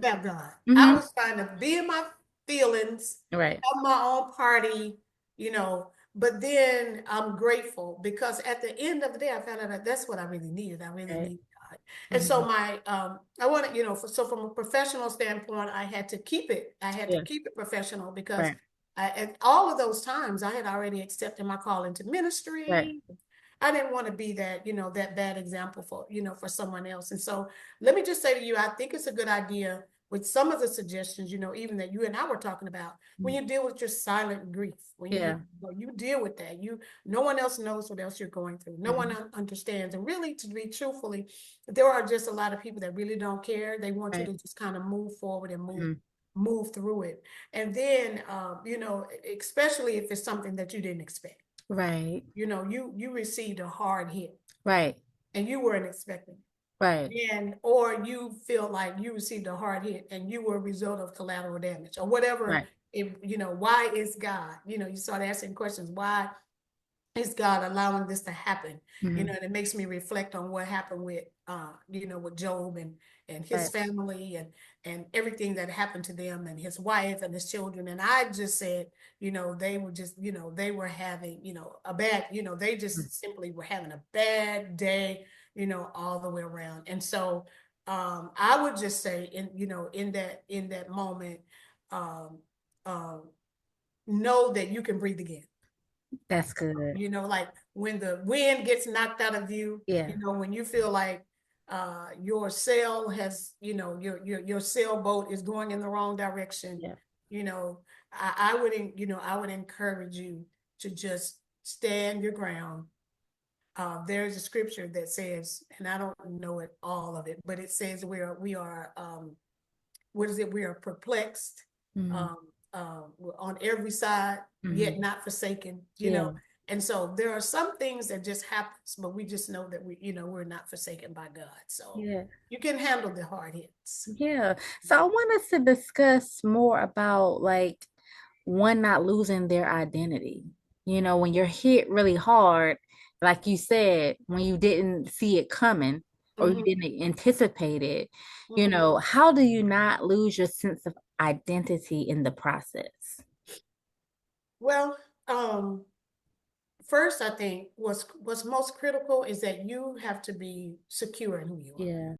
about God. I Mm-hmm. was trying to be in my feelings, Right. have my own party, you know. But then I'm grateful because at the end of the day, I found out that that's what I really needed. I really Right. needed God. And so Mm-hmm. I want to, so from a professional standpoint, I had to keep it. I had to Yeah. keep it professional because Right. at all of those times, I had already accepted my call into Right. ministry. I didn't want to be that, that bad example for, for someone else. And so let me just say to you, I think it's a good idea with some of the suggestions, even that you and I were talking about, when you deal with your silent grief, when you, Yeah. you deal with that, no one else knows what else you're going through. No one Mm-hmm. understands. And really, to be truthfully, there are just a lot of people that really don't care. They want you Right. to just kind of move forward and Mm-hmm. move through it. And then, especially if it's something that you didn't expect. Right. You received a hard hit Right. and you weren't expecting Right. it. And or you feel like you received a hard hit and you were a result of collateral damage or whatever. Right. Why is God? You start asking questions. Why is God allowing this to happen? Mm-hmm. And it makes me reflect on what happened with with Job and his Right. family and everything that happened to them and his wife and his children. And I just said, they were just, they were having, a bad, they just simply were having a bad day, all the way around. And so I would just say in that moment, um, um, know that you can breathe again. That's good. Like when the wind gets knocked out of you, Yeah. when you feel like your sail has, your sailboat is going in the wrong direction, Yeah. you know, I would encourage you to just stand your ground. There's a scripture that says, and I don't know it all of it, but it says we are what is it? We are perplexed Mm-hmm. um, on every side, Mm-hmm. yet not forsaken. Yeah. And so there are some things that just happens, but we just know that we're not forsaken by God. So Yeah. you can handle the hard hits. Yeah. So I want us to discuss more about like one not losing their identity. When you're hit really hard, like you said, when you didn't see it coming or you Hmm. didn't anticipate it, Hmm. how do you not lose your sense of identity in the process? Well, um, first, I think what's most critical is that you have to be secure in who you are. Yeah.